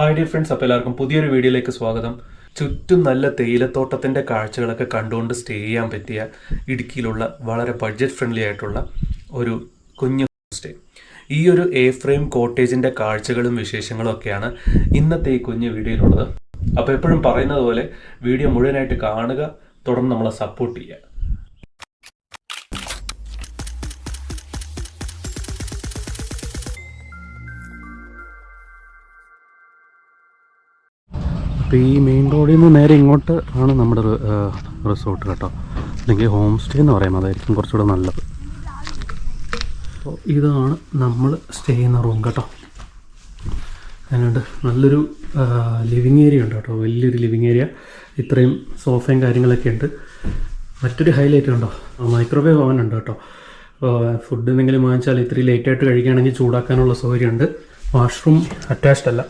Hi dear friends, അപ്പോൾ എല്ലാവർക്കും പുതിയൊരു വീഡിയോയിലേക്ക് സ്വാഗതം. ചുറ്റും നല്ല തേയിലത്തോട്ടത്തിൻ്റെ കാഴ്ചകളൊക്കെ കണ്ടുകൊണ്ട് സ്റ്റേ ചെയ്യാൻ പറ്റിയ ഇടുക്കിയിലുള്ള വളരെ ബഡ്ജറ്റ് ഫ്രണ്ട്ലി ആയിട്ടുള്ള ഒരു കുഞ്ഞു സ്റ്റേ. ഈ ഒരു എ ഫ്രെയിം കോട്ടേജിൻ്റെ കാഴ്ചകളും വിശേഷങ്ങളും ഒക്കെയാണ് ഇന്നത്തെ ഈ കുഞ്ഞു വീഡിയോയിലുള്ളത്. അപ്പോൾ എപ്പോഴും പറയുന്നത് പോലെ വീഡിയോ മുഴുവനായിട്ട് കാണുക, തുടർന്ന് നമ്മളെ സപ്പോർട്ട് ചെയ്യുക. അപ്പോൾ ഈ മെയിൻ റോഡിൽ നിന്ന് നേരെ ഇങ്ങോട്ട് ആണ് നമ്മുടെ റിസോർട്ട് കേട്ടോ, അല്ലെങ്കിൽ ഹോം സ്റ്റേ എന്ന് പറയുന്നത് അതായിരിക്കും കുറച്ചുകൂടെ നല്ലത്. അപ്പോൾ ഇതാണ് നമ്മൾ സ്റ്റേ ചെയ്യുന്ന റൂം കേട്ടോ. അതിനുണ്ട് നല്ലൊരു ലിവിങ് ഏരിയ ഉണ്ട് കേട്ടോ, വലിയൊരു ലിവിങ് ഏരിയ. ഇത്രയും സോഫയും കാര്യങ്ങളൊക്കെ ഉണ്ട്. മറ്റൊരു ഹൈലൈറ്റ് ഉണ്ടോ, മൈക്രോവേവ് ഓവൻ ഉണ്ട് കേട്ടോ. ഫുഡ് എന്തെങ്കിലും വാങ്ങിച്ചാൽ ഇത്തിരി ലേറ്റായിട്ട് കഴിക്കുകയാണെങ്കിൽ ചൂടാക്കാനുള്ള സൗകര്യമുണ്ട്. വാഷ്റൂം അറ്റാച്ച്ഡ് അല്ല.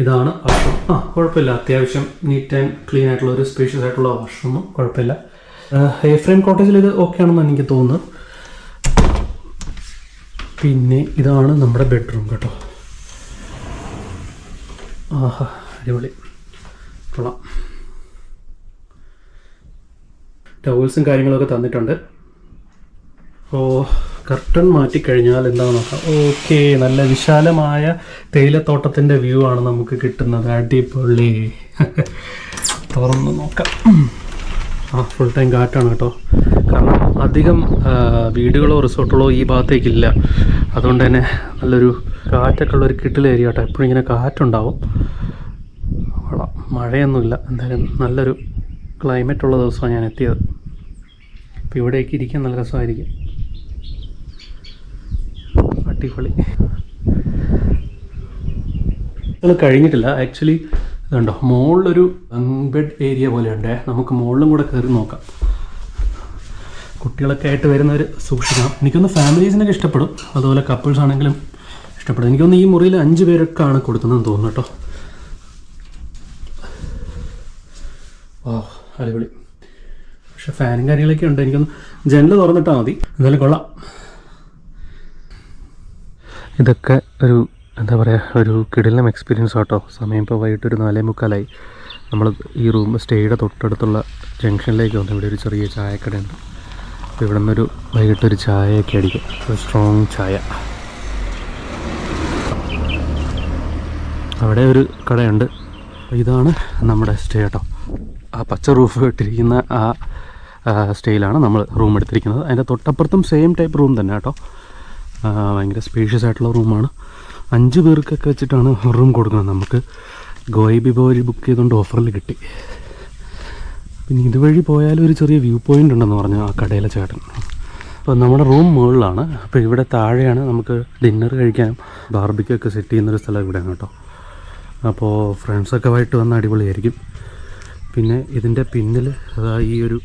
ഇതാണ് വാഷ്റൂം. കുഴപ്പമില്ല, അത്യാവശ്യം നീറ്റ് ആൻഡ് ക്ലീൻ ആയിട്ടുള്ള ഒരു സ്പേഷ്യസ് ആയിട്ടുള്ള വാഷ്റൂമും കുഴപ്പമില്ല. എ ഫ്രെയിം കോട്ടേജിൽ ഇത് ഓക്കെ ആണെന്നാണ് എനിക്ക് തോന്നുന്നത്. പിന്നെ ഇതാണ് നമ്മുടെ ബെഡ്റൂം കേട്ടോ. ആഹാ, അടിപൊളി, കൊള്ളാം. ടവൽസും കാര്യങ്ങളൊക്കെ തന്നിട്ടുണ്ട്. അപ്പോൾ കർട്ടൺ മാറ്റിക്കഴിഞ്ഞാൽ എന്താണെന്ന് നോക്കാം. ഓക്കെ, നല്ല വിശാലമായ തേയിലത്തോട്ടത്തിൻ്റെ വ്യൂ ആണ് നമുക്ക് കിട്ടുന്നത്. അടിപൊളി. തുറന്ന് നോക്കാം. ഫുൾ ടൈം കാറ്റാണ് കേട്ടോ, കാരണം അധികം വീടുകളോ റിസോർട്ടുകളോ ഈ ഭാഗത്തേക്കില്ല. അതുകൊണ്ട് തന്നെ നല്ലൊരു കാറ്റൊക്കെ ഉള്ളൊരു കിട്ടിൽ ഏരിയ കേട്ടോ. എപ്പോഴും ഇങ്ങനെ കാറ്റുണ്ടാവും. മഴയൊന്നുമില്ല. എന്തായാലും നല്ലൊരു ക്ലൈമറ്റ് ഉള്ള ദിവസമാണ് ഞാൻ എത്തിയത്. അപ്പോൾ ഇവിടേക്ക് ഇരിക്കാൻ നല്ല രസമായിരിക്കും. അടിപൊളി. ഇത് കഴിഞ്ഞിട്ടില്ല ആക്ച്വലി. ഇതുണ്ടോ, മുകളിലൊരു ബെഡ് ഏരിയ പോലെ ഉണ്ട്. നമുക്ക് മുകളിലും കൂടെ കയറി നോക്കാം. കുട്ടികളൊക്കെ ആയിട്ട് വരുന്നവർ സൂക്ഷിക്കണം. എനിക്കൊന്ന് ഫാമിലീസിനൊക്കെ ഇഷ്ടപ്പെടും, അതുപോലെ കപ്പിൾസ് ആണെങ്കിലും ഇഷ്ടപ്പെടും. എനിക്കൊന്ന് ഈ മുറിയിൽ 5 പേരൊക്കെ ആണ് കൊടുക്കുന്നതെന്ന് തോന്നുന്നു കേട്ടോ. അടിപൊളി. പക്ഷെ ഫാനും കാര്യങ്ങളൊക്കെ ഉണ്ട്. എനിക്കൊന്ന് ജനൽ തുറന്നിട്ടാൽ മതി. എന്തായാലും കൊള്ളാം. ഇതൊക്കെ ഒരു എന്താ പറയുക, ഒരു കിടിലം എക്സ്പീരിയൻസ് ആട്ടോ. സമയം ഇപ്പോൾ വൈകിട്ട് ഒരു 4:45. നമ്മൾ ഈ റൂം സ്റ്റേയുടെ തൊട്ടടുത്തുള്ള ജംഗ്ഷനിലേക്ക് വന്നു. ഇവിടെ ഒരു ചെറിയ ചായക്കടയുണ്ട്. അപ്പോൾ ഇവിടെ നിന്നൊരു വൈകിട്ടൊരു ചായയൊക്കെ അടിക്കും, ഒരു സ്ട്രോങ് ചായ. അവിടെ ഒരു കടയുണ്ട്. ഇതാണ് നമ്മുടെ സ്റ്റേ കേട്ടോ. ആ പച്ച റൂഫ് ഇട്ടിരിക്കുന്ന ആ സ്റ്റേയിലാണ് നമ്മൾ റൂം എടുത്തിരിക്കുന്നത്. അതിൻ്റെ തൊട്ടപ്പുറത്തും സെയിം ടൈപ്പ് റൂം തന്നെ കേട്ടോ. ഭയങ്കര സ്പേഷ്യസ് ആയിട്ടുള്ള റൂമാണ്. 5 പേർക്കൊക്കെ വെച്ചിട്ടാണ് റൂം കൊടുക്കുന്നത്. നമുക്ക് ഗോയിബിബോ വഴി ബുക്ക് ചെയ്തുകൊണ്ട് ഓഫറിൽ കിട്ടി. പിന്നെ ഇതുവഴി പോയാലും ഒരു ചെറിയ വ്യൂ പോയിൻ്റ് ഉണ്ടെന്ന് പറഞ്ഞു ആ കടയിലെ ചേട്ടൻ. അപ്പോൾ നമ്മുടെ റൂം മുകളിലാണ്. അപ്പോൾ ഇവിടെ താഴെയാണ് നമുക്ക് ഡിന്നർ കഴിക്കാനും ബാർബിക്യൂ ഒക്കെ സെറ്റ് ചെയ്യുന്നൊരു സ്ഥലം ഇവിടെയാണ് കേട്ടോ. അപ്പോൾ ഫ്രണ്ട്സൊക്കെ ആയിട്ട് വന്ന അടിപൊളിയായിരിക്കും. പിന്നെ ഇതിൻ്റെ പിന്നിൽ ഈ ഒരു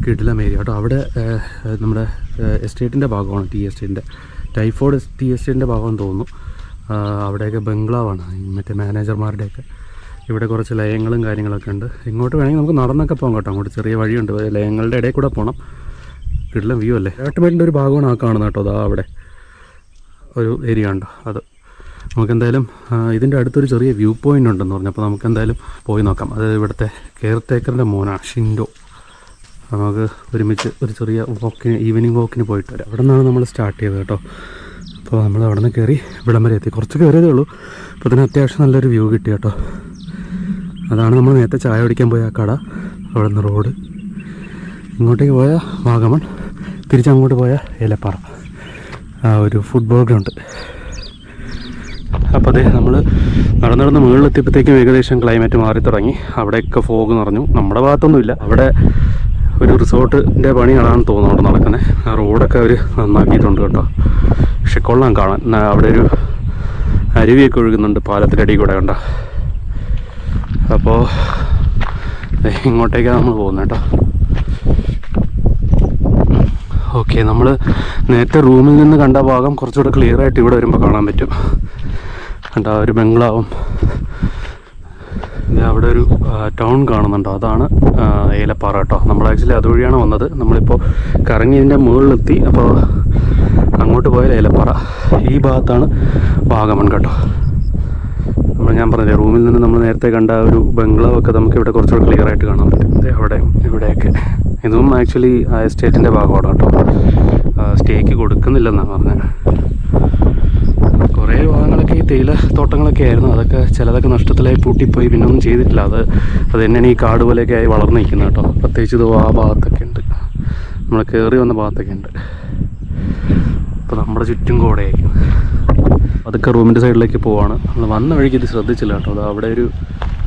കിടിലം ഏരിയ കേട്ടോ. അവിടെ നമ്മുടെ എസ്റ്റേറ്റിൻ്റെ ഭാഗമാണ്, ടീ എസ്റ്റേറ്റിൻ്റെ, ടൈഫോയ്ഡ് ടീ എസ്റ്റേറ്റിൻ്റെ ഭാഗമെന്ന് തോന്നുന്നു. അവിടെയൊക്കെ ബംഗ്ലാവാണ് മറ്റേ മാനേജർമാരുടെയൊക്കെ. ഇവിടെ കുറച്ച് ലയങ്ങളും കാര്യങ്ങളൊക്കെ ഉണ്ട്. ഇങ്ങോട്ട് വേണമെങ്കിൽ നമുക്ക് നടന്നൊക്കെ പോകാം കേട്ടോ. അങ്ങോട്ട് ചെറിയ വഴിയുണ്ട്, ലയങ്ങളുടെ ഇടയിൽ കൂടെ പോകണം. കിടിലം വ്യൂ അല്ലേ. ഏട്ടുമേട്ടിൻ്റെ ഒരു ഭാഗമാണ് ആ കാണുന്നത് കേട്ടോ. അതാ അവിടെ ഒരു ഏരിയ ഉണ്ടോ, അത് നമുക്കെന്തായാലും ഇതിൻ്റെ അടുത്തൊരു ചെറിയ വ്യൂ പോയിൻ്റ് ഉണ്ടെന്ന് പറഞ്ഞു. അപ്പോൾ നമുക്കെന്തായാലും പോയി നോക്കാം. അത് ഇവിടുത്തെ കെയർ ടേക്കറിൻ്റെ മോനാണ്, ഷിൻഡോ. നമുക്ക് ഒരുമിച്ച് ഒരു ചെറിയ വാക്കിന്, ഈവനിങ് വാക്കിന് പോയിട്ട് വരാം. അവിടെ നിന്നാണ് നമ്മൾ സ്റ്റാർട്ട് ചെയ്തത് കേട്ടോ. അപ്പോൾ നമ്മൾ അവിടെ നിന്ന് കയറി ഇവിടം വരെ എത്തി. കുറച്ച് കയറിയതേ ഉള്ളൂ. അപ്പോൾ ഇതിന് അത്യാവശ്യം നല്ലൊരു വ്യൂ കിട്ടി കേട്ടോ. അതാണ് നമ്മൾ നേരത്തെ ചായ കുടിക്കാൻ പോയ ആ കട. അവിടെ നിന്ന് റോഡ് ഇങ്ങോട്ടേക്ക് പോയ വാഗമൺ, തിരിച്ചങ്ങോട്ട് പോയ ഏലപ്പാറ, ഒരു ഫുട്ബോൾ ഗ്രൗണ്ട്. അപ്പോൾ അതെ, നമ്മൾ നടന്ന് മുകളിലെത്തിയപ്പോഴത്തേക്കും ഏകദേശം ക്ലൈമറ്റ് മാറി തുടങ്ങി. അവിടെയൊക്കെ ഫോഗ് നിറഞ്ഞു. നമ്മുടെ ഭാഗത്തൊന്നുമില്ല. അവിടെ ഒരു റിസോർട്ടിൻ്റെ പണിയാണെന്ന് തോന്നുന്നു അവിടെ നടക്കുന്നത്. ആ റോഡൊക്കെ അവർ നന്നാക്കിയിട്ടുണ്ട് കേട്ടോ. പക്ഷെ കൊള്ളാം കാണാൻ. അവിടെ ഒരു അരുവിയൊക്കെ ഒഴുകുന്നുണ്ട് പാലത്തിൻ്റെ കൂടെ കണ്ടോ. അപ്പോൾ ഇങ്ങോട്ടേക്കാണ് നമ്മൾ പോകുന്നത് കേട്ടോ. ഓക്കെ, നമ്മൾ നേരത്തെ റൂമിൽ നിന്ന് കണ്ട ഭാഗം കുറച്ചുകൂടെ ക്ലിയർ ആയിട്ട് ഇവിടെ വരുമ്പോൾ കാണാൻ പറ്റും. കണ്ടോ, ഒരു ബംഗ്ലാവും. അവിടെ ഒരു ടൗൺ കാണുന്നുണ്ടോ, അതാണ് ഏലപ്പാറ കേട്ടോ. നമ്മൾ ആക്ച്വലി അതുവഴിയാണ് വന്നത്. നമ്മളിപ്പോൾ കറങ്ങി ഇതിൻ്റെ മുകളിലെത്തി. അപ്പോൾ അങ്ങോട്ട് പോയാൽ ഏലപ്പാറ. ഈ ഭാഗത്താണ് വാഗമൺ കേട്ടോ. ഞാൻ പറഞ്ഞില്ലേ, റൂമിൽ നിന്ന് നമ്മൾ നേരത്തെ കണ്ട ആ ഒരു ബംഗ്ലാവൊക്കെ നമുക്ക് ഇവിടെ കുറച്ചുകൂടെ ക്ലിയർ ആയിട്ട് കാണാൻ പറ്റും. അവിടെ ഇവിടെയൊക്കെ ഇതും ആക്ച്വലി ആ എസ്റ്റേറ്റിൻ്റെ ഭാഗമാണ് കേട്ടോ. സ്റ്റേക്ക് കൊടുക്കുന്നില്ലെന്നാണ് പറഞ്ഞത്. കുറേ ഭാഗങ്ങളൊക്കെ ഈ തേയില തോട്ടങ്ങളൊക്കെ ആയിരുന്നു. അതൊക്കെ ചിലതൊക്കെ നഷ്ടത്തിലായി പൂട്ടിപ്പോയി, പിന്നെ ഒന്നും ചെയ്തിട്ടില്ല. അത് തന്നെയാണ് ഈ കാട് പോലെയൊക്കെ ആയി വളർന്നു നിൽക്കുന്നത് കേട്ടോ. പ്രത്യേകിച്ച് ഇത് ആ ഭാഗത്തൊക്കെ ഉണ്ട്, നമ്മൾ കയറി വന്ന ഭാഗത്തൊക്കെ ഉണ്ട്. അപ്പോൾ നമ്മുടെ ചുറ്റും കോടയായിരിക്കും. അതൊക്കെ റൂമിൻ്റെ സൈഡിലേക്ക് പോവാണ്. നമ്മൾ വന്ന വഴിക്ക് ഇത് ശ്രദ്ധിച്ചില്ല കേട്ടോ. അത് അവിടെ ഒരു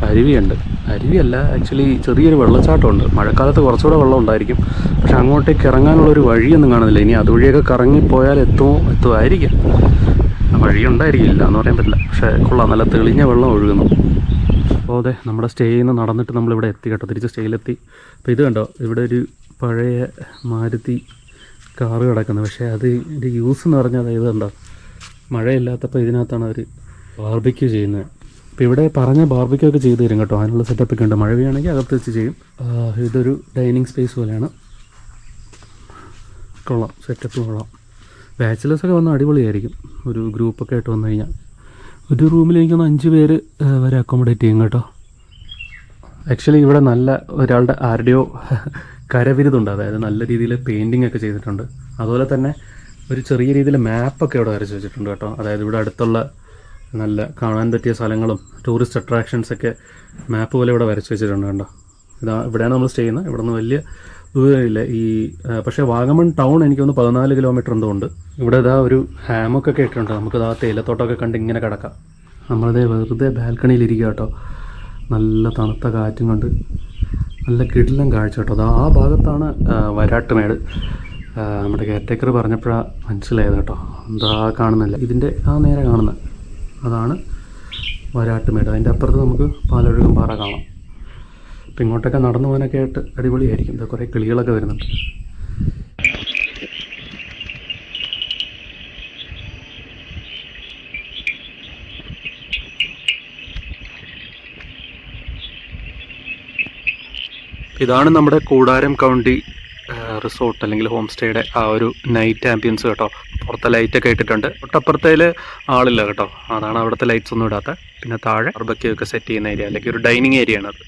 അരുവിയുണ്ട്. അരുവിയല്ല, ആക്ച്വലി ചെറിയൊരു വെള്ളച്ചാട്ടമുണ്ട്. മഴക്കാലത്ത് കുറച്ചുകൂടെ വെള്ളം ഉണ്ടായിരിക്കും, പക്ഷെ അങ്ങോട്ടേക്ക് ഇറങ്ങാനുള്ളൊരു വഴിയൊന്നും കാണുന്നില്ല. ഇനി അതുവഴിയൊക്കെ കറങ്ങിപ്പോയാൽ എത്തുമായിരിക്കും. വഴി ഉണ്ടായിരിക്കില്ല എന്ന് പറയാൻ പറ്റില്ല, പക്ഷേ കൊള്ളാം, നല്ല തെളിഞ്ഞ വെള്ളം ഒഴുകുന്നു. അപ്പോൾ അതെ, നമ്മുടെ സ്റ്റേയിൽ നിന്ന് നടന്നിട്ട് നമ്മളിവിടെ എത്തി കേട്ടോ. തിരിച്ച് സ്റ്റേയിലെത്തി. അപ്പോൾ ഇത് കണ്ടോ, ഇവിടെ ഒരു പഴയ മാരുതി കാറ് കിടക്കുന്നത്. പക്ഷേ അതിൻ്റെ യൂസ് എന്ന് പറഞ്ഞാൽ ഇത് കണ്ടോ, മഴയില്ലാത്തപ്പോൾ ഇതിനകത്താണ് അവർ ബാർബിക്യൂ ചെയ്യുന്നത്. അപ്പോൾ ഇവിടെ പറഞ്ഞ ബാർബിക്യൂ ഒക്കെ ചെയ്ത് തരും കേട്ടോ. അതിനുള്ള സെറ്റപ്പൊക്കെ ഉണ്ട്. മഴ പെയ്യാണെങ്കിൽ അകത്ത് വെച്ച് ചെയ്യും. ഇതൊരു ഡൈനിങ് സ്പേസ് പോലെയാണ്. കൊള്ളാം, സെറ്റപ്പ് കൊള്ളാം. ബാച്ചിലേഴ്സൊക്കെ വന്നാൽ അടിപൊളിയായിരിക്കും. ഒരു ഗ്രൂപ്പൊക്കെ ആയിട്ട് വന്നു കഴിഞ്ഞാൽ ഒരു റൂമിൽ എനിക്കൊന്ന് 5 പേര് വരെ അക്കോമഡേറ്റ് ചെയ്യും കേട്ടോ. ആക്ച്വലി ഇവിടെ നല്ല ഒരാളുടെ ആരുടെയോ കരവിരുതുണ്ട്. അതായത് നല്ല രീതിയിൽ പെയിൻറ്റിങ് ഒക്കെ ചെയ്തിട്ടുണ്ട്. അതുപോലെ തന്നെ ഒരു ചെറിയ രീതിയിൽ മാപ്പൊക്കെ ഇവിടെ വരച്ച് വെച്ചിട്ടുണ്ട് കേട്ടോ. അതായത് ഇവിടെ അടുത്തുള്ള നല്ല കാണാൻ പറ്റിയ സ്ഥലങ്ങളും ടൂറിസ്റ്റ് അട്രാക്ഷൻസൊക്കെ മാപ്പ് പോലെ ഇവിടെ വരച്ച് വെച്ചിട്ടുണ്ട് കേട്ടോ. ഇവിടെയാണ് നമ്മൾ സ്റ്റേ ചെയ്യുന്നത്. ഇവിടെ നിന്ന് വലിയ ദൂരമില്ല. പക്ഷേ വാഗമൺ ടൗൺ എനിക്കൊന്ന് 14 കിലോമീറ്റർ എന്തോ ഉണ്ട്. ഇവിടെ ഇതാ ഒരു ഹാമൊക്കെ ഇട്ടിട്ടുണ്ട്. നമുക്കിതാ തേയിലത്തോട്ടമൊക്കെ കണ്ട് ഇങ്ങനെ കിടക്കാം. നമ്മളിതേ വെറുതെ ബാൽക്കണിയിലിരിക്കുക കേട്ടോ. നല്ല തണുത്ത കാറ്റും കൊണ്ട് നല്ല കിടിലം കാഴ്ച കേട്ടോ. ആ ഭാഗത്താണ് വരാട്ടുമേട്. നമ്മുടെ കെയർടേക്കർ പറഞ്ഞപ്പോഴാണ് മനസ്സിലായത് കേട്ടോ. എന്താ കാണുന്നില്ല, ഇതിൻ്റെ നേരെ കാണുന്നത് അതാണ് വരാട്ടുമേട്. അതിൻ്റെ അപ്പുറത്ത് നമുക്ക് പാലൊഴുകും പാറ കാണാം. അപ്പം ഇങ്ങോട്ടൊക്കെ നടന്നു പോകാനൊക്കെ ആയിട്ട് അടിപൊളിയായിരിക്കും. ഇത് കുറേ കിളികളൊക്കെ വരുന്നുണ്ട്. ഇതാണ് നമ്മുടെ കൂടാരം കൗണ്ടി റിസോർട്ട് അല്ലെങ്കിൽ ഹോം സ്റ്റേയുടെ ആ ഒരു നൈറ്റ് ആംബിയൻസ് കേട്ടോ. പുറത്തെ ലൈറ്റൊക്കെ ഇട്ടിട്ടുണ്ട്. തൊട്ടപ്പുറത്തേൽ ആളില്ല കേട്ടോ. അതാണ് അവിടുത്തെ ലൈറ്റ്സ് ഒന്നും ഇടാത്ത. പിന്നെ താഴെ ബാർബക്യൂ ഒക്കെ സെറ്റ് ചെയ്യുന്ന ഏരിയ, അല്ലെങ്കിൽ ഒരു ഡൈനിങ് ഏരിയ ആണ് അത്.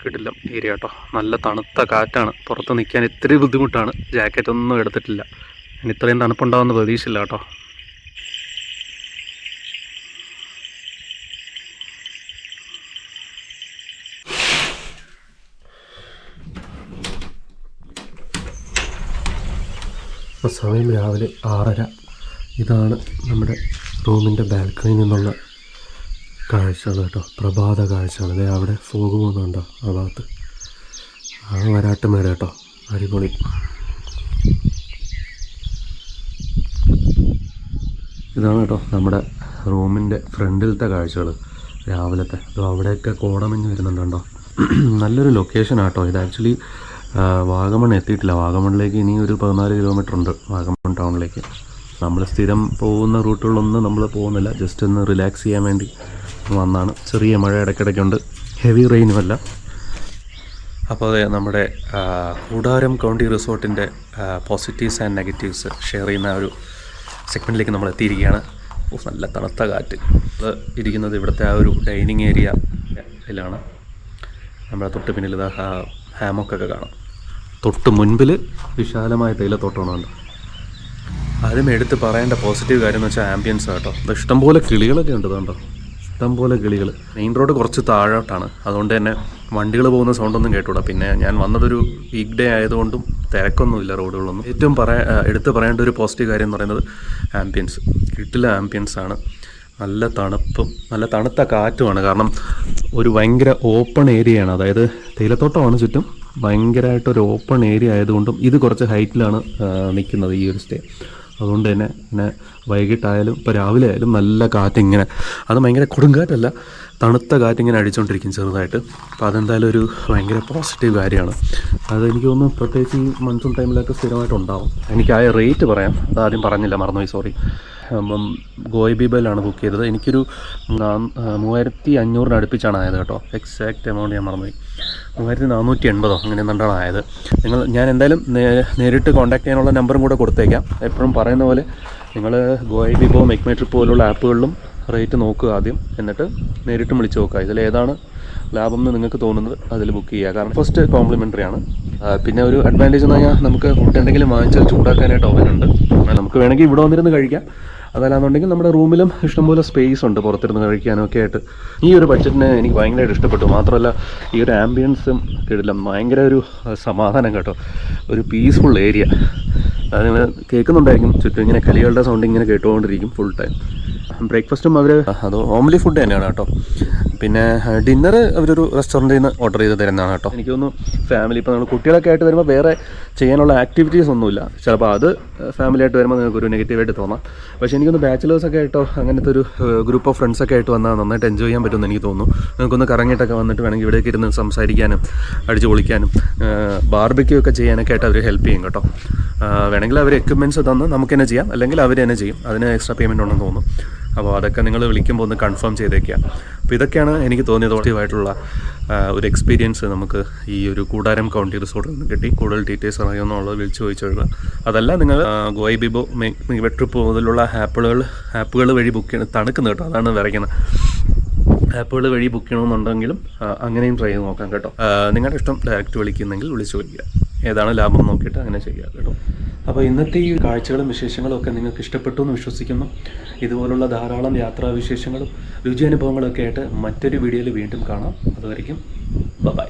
കിടിലം ഏരിയ കേട്ടോ. നല്ല തണുത്ത കാറ്റാണ്. പുറത്ത് നിൽക്കാൻ ഇത്തിരി ബുദ്ധിമുട്ടാണ്. ജാക്കറ്റ് ഒന്നും എടുത്തിട്ടില്ല. ഞാൻ ഇത്രയും തണുപ്പുണ്ടാവുമെന്ന് പ്രതീക്ഷയില്ല കേട്ടോ. ഇപ്പോൾ സമയം രാവിലെ 6:30. ഇതാണ് നമ്മുടെ റൂമിൻ്റെ ബാൽക്കണിയിൽ നിന്നുള്ള കാഴ്ചകൾ കേട്ടോ. പ്രഭാത കാഴ്ചകൾ. അതെ, അവിടെ ഫോഗ് പോകുന്നുണ്ടോ ആ ഭാഗത്ത്. വരാട്ടുമേട് കേട്ടോ, അടിപൊളി. ഇതാണ് കേട്ടോ നമ്മുടെ റൂമിൻ്റെ ഫ്രണ്ടിലത്തെ കാഴ്ചകൾ രാവിലത്തെ. അപ്പോൾ അവിടെയൊക്കെ കോടമഞ്ഞ് വരുന്നുണ്ടോ. നല്ലൊരു ലൊക്കേഷനാട്ടോ ഇത്. ആക്ച്വലി വാഗമൺ എത്തിയിട്ടില്ല. വാഗമണിലേക്ക് ഇനി ഒരു 14 കിലോമീറ്റർ ഉണ്ട് വാഗമൺ ടൗണിലേക്ക്. നമ്മൾ സ്ഥിരം പോകുന്ന റൂട്ടുകളൊന്നും നമ്മൾ പോകുന്നില്ല. ജസ്റ്റ് ഒന്ന് റിലാക്സ് ചെയ്യാൻ വേണ്ടി വന്നാണ്. ചെറിയ മഴ ഇടയ്ക്കിടയ്ക്കുണ്ട്, ഹെവി റെയിനുമല്ല. അപ്പോൾ അതെ, നമ്മുടെ കൂടാരം കൗണ്ടി റിസോർട്ടിൻ്റെ പോസിറ്റീവ്സ് ആൻഡ് നെഗറ്റീവ്സ് ഷെയർ ചെയ്യുന്ന ഒരു സെഗ്മെൻറ്റിലേക്ക് നമ്മൾ എത്തിയിരിക്കുകയാണ്. നല്ല തണുത്ത കാറ്റ്. അത് ഇരിക്കുന്നത് ഇവിടുത്തെ ആ ഒരു ഡൈനിങ് ഏരിയയിലാണ്. നമ്മുടെ തൊട്ട് പിന്നിൽ ഇതാ ഹാമൊക്കെ കാണാം. തൊട്ട് മുൻപിൽ വിശാലമായ തേയിലത്തോട്ടമാണ്. ആദ്യം എടുത്ത് പറയേണ്ട പോസിറ്റീവ് കാര്യം എന്ന് വെച്ചാൽ ആംബിയൻസ് കേട്ടോ. ഇഷ്ടംപോലെ കിളികളൊക്കെ ഉണ്ട് കേട്ടോ. ഇഷ്ടംപോലെ കിളികൾ. മെയിൻ റോഡ് കുറച്ച് താഴോട്ടാണ്, അതുകൊണ്ട് തന്നെ വണ്ടികൾ പോകുന്ന സൗണ്ടൊന്നും കേട്ടൂടാ. പിന്നെ ഞാൻ വന്നതൊരു വീക്ക് ഡേ ആയതുകൊണ്ടും തിരക്കൊന്നുമില്ല റോഡുകളൊന്നും. ഏറ്റവും എടുത്ത് പറയേണ്ട ഒരു പോസിറ്റീവ് കാര്യം എന്ന് പറയുന്നത് ആംബിയൻസ്. കിട്ടില്ല ആംബിയൻസാണ്. നല്ല തണുപ്പും നല്ല തണുത്ത കാറ്റുമാണ്. കാരണം ഒരു ഭയങ്കര ഓപ്പൺ ഏരിയയാണ്. അതായത് തേയിലത്തോട്ടമാണ് ചുറ്റും. ഭയങ്കരമായിട്ടൊരു ഓപ്പൺ ഏരിയ ആയതുകൊണ്ടും ഇത് കുറച്ച് ഹൈറ്റിലാണ് നിൽക്കുന്നത് ഈ ഒരു സ്റ്റേ. അതുകൊണ്ട് തന്നെ പിന്നെ വൈകിട്ടായാലും ഇപ്പോൾ രാവിലെ ആയാലും നല്ല കാറ്റിങ്ങനെ, അത് ഭയങ്കര കൊടുങ്കാറ്റല്ല, തണുത്ത കാറ്റിങ്ങനെ അടിച്ചുകൊണ്ടിരിക്കും ചെറുതായിട്ട്. അപ്പോൾ അതെന്തായാലും ഒരു ഭയങ്കര പോസിറ്റീവ് കാര്യമാണ്. അതെനിക്ക് തോന്നുന്നു പ്രത്യേകിച്ച് ഈ മൺസൂൺ ടൈമിലൊക്കെ സ്ഥിരമായിട്ടുണ്ടാവും. എനിക്കായ റേറ്റ് പറയാം, അതാദ്യം പറഞ്ഞില്ല, മറന്നുപോയി, സോറി. ഗോയിബിബയിലാണ് ബുക്ക് ചെയ്തത്. എനിക്കൊരു 3500 അടുപ്പിച്ചാണ് ആയത് കേട്ടോ. എക്സാക്റ്റ് എമൗണ്ട് ഞാൻ മറന്നുപോയി. 3480 അങ്ങനെ എന്താണ് ആയത്. ഞാൻ എന്തായാലും നേരിട്ട് കോൺടാക്ട് ചെയ്യാനുള്ള നമ്പറും കൂടെ കൊടുത്തേക്കാം. എപ്പോഴും പറയുന്ന പോലെ നിങ്ങൾ ഗോയിബിബോ, മെക്മേ ട്രിപ്പ് പോലുള്ള ആപ്പുകളിലും റേറ്റ് നോക്കുക ആദ്യം, എന്നിട്ട് നേരിട്ടും വിളിച്ച് നോക്കുക. ഇതിലേതാണ് ലാഭം എന്ന് നിങ്ങൾക്ക് തോന്നുന്നത് അതിൽ ബുക്ക് ചെയ്യുക. കാരണം ഫസ്റ്റ് കോംപ്ലിമെൻ്ററി ആണ്. പിന്നെ ഒരു അഡ്വാൻറ്റേജ് എന്ന് പറഞ്ഞാൽ നമുക്ക് ഫുഡ് എന്തെങ്കിലും വാങ്ങിച്ചാൽ ചൂടാക്കാനായിട്ട് ഓവനുണ്ട്. നമുക്ക് വേണമെങ്കിൽ ഇവിടെ വന്നിരുന്ന് കഴിക്കാം. അതല്ലാന്നുണ്ടെങ്കിൽ നമ്മുടെ റൂമിലും ഇഷ്ടംപോലെ സ്പേസ് ഉണ്ട് പുറത്തിരുന്ന് കഴിക്കാനൊക്കെ ആയിട്ട്. ഈ ഒരു ബഡ്ജറ്റിന് എനിക്ക് ഭയങ്കരമായിട്ട് ഇഷ്ടപ്പെട്ടു. മാത്രമല്ല ഈ ഒരു ആംബിയൻസും കിടില്ല, ഭയങ്കര ഒരു സമാധാനം കേട്ടോ, ഒരു പീസ്ഫുൾ ഏരിയ. അതിന് കേൾക്കുന്നുണ്ടായിരിക്കും ചുറ്റും ഇങ്ങനെ കിളികളുടെ സൗണ്ട് ഇങ്ങനെ കേട്ടുകൊണ്ടിരിക്കും ഫുൾ ടൈം. ബ്രേക്ക്ഫാസ്റ്റും അവർ അത് ഹോംലി ഫുഡ് തന്നെയാണ് കേട്ടോ. പിന്നെ ഡിന്നർ അവരൊരു റെസ്റ്റോറൻറ്റിൽ നിന്ന് ഓർഡർ ചെയ്ത് തരുന്നതാണ് കേട്ടോ. എനിക്ക് തോന്നുന്നു ഫാമിലി ഇപ്പോൾ നമ്മൾ കുട്ടികളൊക്കെ ആയിട്ട് വരുമ്പോൾ വേറെ ചെയ്യാനുള്ള ആക്ടിവിറ്റീസ് ഒന്നുമില്ല. ചിലപ്പോൾ അത് ഫാമിലി ആയിട്ട് വരുമ്പോൾ നിങ്ങൾക്കൊരു നെഗറ്റീവായിട്ട് തോന്നാം. പക്ഷേ എനിക്കൊന്ന് ബാച്ചിലേഴ്സൊക്കെ ആയിട്ടോ അങ്ങനത്തെ ഒരു ഗ്രൂപ്പ് ഓഫ് ഫ്രണ്ട്സൊക്കെ ആയിട്ട് വന്നാൽ നന്നായിട്ട് എൻജോയ് ചെയ്യാൻ പറ്റുമെന്ന് എനിക്ക് തോന്നുന്നു. നിങ്ങൾക്കൊന്ന് കറങ്ങിയിട്ടൊക്കെ വന്നിട്ട് വേണമെങ്കിൽ ഇവിടേക്ക് ഇരുന്ന് സംസാരിക്കാനും അടിച്ച് പൊളിക്കാനും ബാർബിക്യൂ ഒക്കെ ചെയ്യാനൊക്കെ ആയിട്ട് അവർ ഹെൽപ്പ് ചെയ്യും കേട്ടോ. വേണമെങ്കിൽ അവർ എക്യുപ്മെൻറ്റ്സ് തന്ന് നമുക്ക് തന്നെ ചെയ്യാം, അല്ലെങ്കിൽ അവർ തന്നെ ചെയ്യും. അതിന് എക്സ്ട്രാ പേയ്മെൻറ്റ് ഉണ്ടെന്ന് തോന്നുന്നു. അപ്പോൾ അതൊക്കെ നിങ്ങൾ വിളിക്കുമ്പോൾ ഒന്ന് കൺഫേം ചെയ്തേക്കുക. അപ്പോൾ ഇതൊക്കെയാണ് എനിക്ക് തോന്നിയത് പോസിറ്റീവായിട്ടുള്ള ഒരു എക്സ്പീരിയൻസ് നമുക്ക് ഈ ഒരു കൂടാരം കൗണ്ടി റിസോർട്ടിൽ നിന്ന് കിട്ടി. കൂടുതൽ ഡീറ്റെയിൽസ് അറിയുമെന്നുള്ളത് വിളിച്ച് ചോദിച്ചോളുക. അതല്ല നിങ്ങൾ ഗോയിബിബോ ട്രിപ്പ് മുതലുള്ള ആപ്പുകൾ വഴി ബുക്ക് ചെയ്യണം. തണുക്കുന്നു കേട്ടോ, അതാണ് വരയ്ക്കുന്നത്. ആപ്പുകൾ വഴി ബുക്ക് ചെയ്യണമെന്നുണ്ടെങ്കിലും അങ്ങനെയും ട്രൈ ചെയ്ത് നോക്കാം കേട്ടോ. നിങ്ങളുടെ ഇഷ്ടം ഡയറക്റ്റ് വിളിക്കുന്നെങ്കിൽ വിളിച്ച് ചോദിക്കുക, ഏതാണ് ലാഭം നോക്കിയിട്ട് അങ്ങനെ ചെയ്യുക കേട്ടോ. അപ്പോൾ ഇന്നത്തെ ഈ കാഴ്ചകളും വിശേഷങ്ങളും ഒക്കെ നിങ്ങൾക്ക് ഇഷ്ടപ്പെട്ടു എന്ന് വിശ്വസിക്കുന്നു. ഇതുപോലുള്ള ധാരാളം യാത്രാവിശേഷങ്ങളും രുചി അനുഭവങ്ങളൊക്കെ ആയിട്ട് മറ്റൊരു വീഡിയോയിൽ വീണ്ടും കാണാം. അതുവരെയ്ക്കും ബൈ.